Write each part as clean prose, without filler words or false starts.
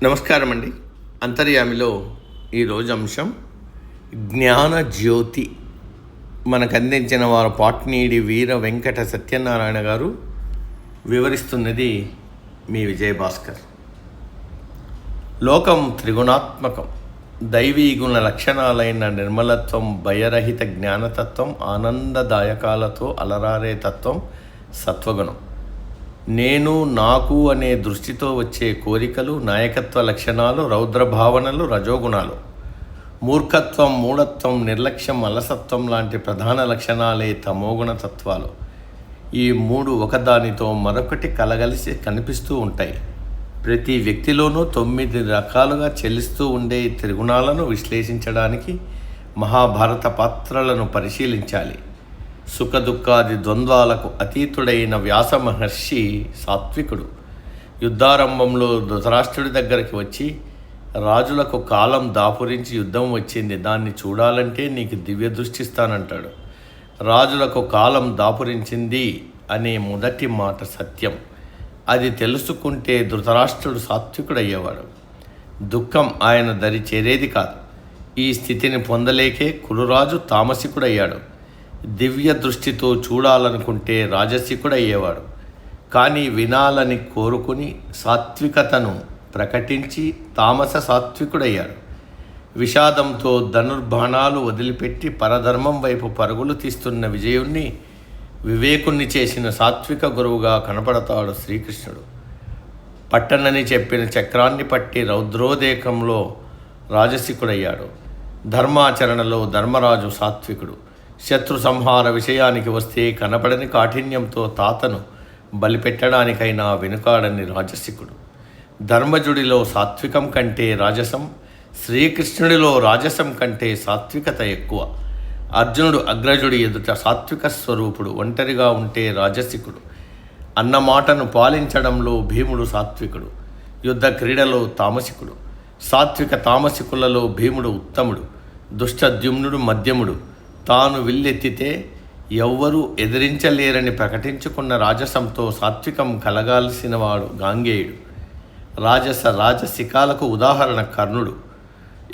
నమస్కారం అండి. అంతర్యామిలో ఈరోజు అంశం జ్ఞాన జ్యోతి. మనకు అందించిన వారు పాట్నీడి వీర వెంకట సత్యనారాయణ గారు. వివరిస్తున్నది మీ విజయభాస్కర్. లోకం త్రిగుణాత్మకం. దైవీ గుణ లక్షణాలైన నిర్మలత్వం, భయరహిత జ్ఞానతత్వం, ఆనందదాయకాలతో అలరారే తత్వం సత్వగుణం. నేను నాకు అనే దృష్టితో వచ్చే కోరికలు, నాయకత్వ లక్షణాలు, రౌద్రభావనలు రజోగుణాలు. మూర్ఖత్వం, మూఢత్వం, నిర్లక్ష్యం, అలసత్వం లాంటి ప్రధాన లక్షణాలే తమోగుణ తత్వాలు. ఈ మూడు ఒకదానితో మరొకటి కలగలిసి కనిపిస్తూ ఉంటాయి. ప్రతి వ్యక్తిలోనూ 9 రకాలుగా చెల్లిస్తూ ఉండే ఈ త్రిగుణాలను విశ్లేషించడానికి మహాభారత పాత్రలను పరిశీలించాలి. సుఖదుఖాది ద్వంద్వాలకు అతీతుడైన వ్యాస మహర్షి సాత్వికుడు. యుద్ధారంభంలో ధృతరాష్ట్రుడి దగ్గరికి వచ్చి, రాజులకు కాలం దాపురించి యుద్ధం వచ్చింది, దాన్ని చూడాలంటే నీకు దివ్య దృష్టిస్తానంటాడు. రాజులకు కాలం దాపురించింది అనే మొదటి మాట సత్యం. అది తెలుసుకుంటే ధృతరాష్ట్రుడు సాత్వికుడయ్యేవాడు. దుఃఖం ఆయన దరి చేరేది కాదు. ఈ స్థితిని పొందలేకే కురురాజు తామసికుడయ్యాడు. దివ్య దృష్టితో చూడాలనుకుంటే రాజసికుడయ్యేవాడు. కానీ వినాలని కోరుకుని సాత్వికతను ప్రకటించి తామస సాత్వికుడయ్యాడు. విషాదంతో ధనుర్బాణాలు వదిలిపెట్టి పరధర్మం వైపు పరుగులు తీస్తున్న విజయుణ్ణి వివేకుణ్ణి చేసిన సాత్విక గురువుగా కనపడతాడు శ్రీకృష్ణుడు. పట్టనని చెప్పిన చక్రాన్ని పట్టి రౌద్రోదేకంలో రాజసికుడయ్యాడు. ధర్మాచరణలో ధర్మరాజు సాత్వికుడు. శత్రు సంహార విషయానికి వస్తే కనపడని కాఠిన్యంతో తాతను బలిపెట్టడానికైనా వెనుకాడని రాజసికుడు. ధర్మజుడిలో సాత్వికం కంటే రాజసం, శ్రీకృష్ణుడిలో రాజసం కంటే సాత్వికత ఎక్కువ. అర్జునుడు అగ్రజుడి ఎదుట సాత్విక స్వరూపుడు, ఒంటరిగా ఉంటే రాజసికుడు. అన్నమాటను పాలించడంలో భీముడు సాత్వికుడు, యుద్ధ క్రీడలో తామసికుడు. సాత్విక తామసికులలో భీముడు ఉత్తముడు, దుష్టద్యుమ్నుడు మధ్యముడు. తాను విల్లెత్తితే ఎవ్వరూ ఎదిరించలేరని ప్రకటించుకున్న రాజసంతో సాత్వికం కలగాల్సినవాడు గాంగేయుడు. రాజసికాలకు ఉదాహరణ కర్ణుడు.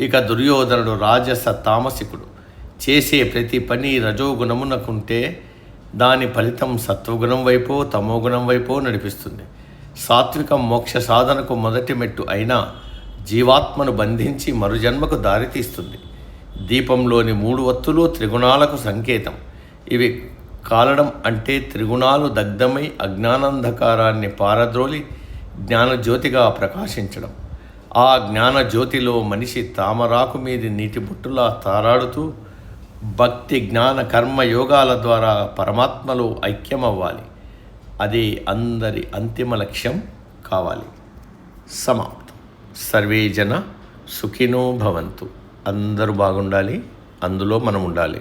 ఇక దుర్యోధనుడు రాజస తామసికుడు. చేసే ప్రతి పని రజోగుణమునకుంటే దాని ఫలితం సత్వగుణం వైపో తమోగుణం వైపో నడిపిస్తుంది. సాత్వికం మోక్ష సాధనకు మొదటి మెట్టు అయినా జీవాత్మను బంధించి మరుజన్మకు దారితీస్తుంది. దీపంలోని 3 ఒత్తులు త్రిగుణాలకు సంకేతం. ఇవి కాలడం అంటే త్రిగుణాలు దగ్ధమై అజ్ఞానాంధకారాన్ని పారద్రోలి జ్ఞానజ్యోతిగా ప్రకాశించడం. ఆ జ్ఞానజ్యోతిలో మనిషి తామరాకు మీది నీటి బొట్టులా తారాడుతూ భక్తి, జ్ఞాన, కర్మ యోగాల ద్వారా పరమాత్మలో ఐక్యమవ్వాలి. అదే అందరి అంతిమ లక్ష్యం కావాలి. సమాప్తం. సర్వే జన సుఖినో భవంతు. అందరూ బాగుండాలి, అందులో మనం ఉండాలి.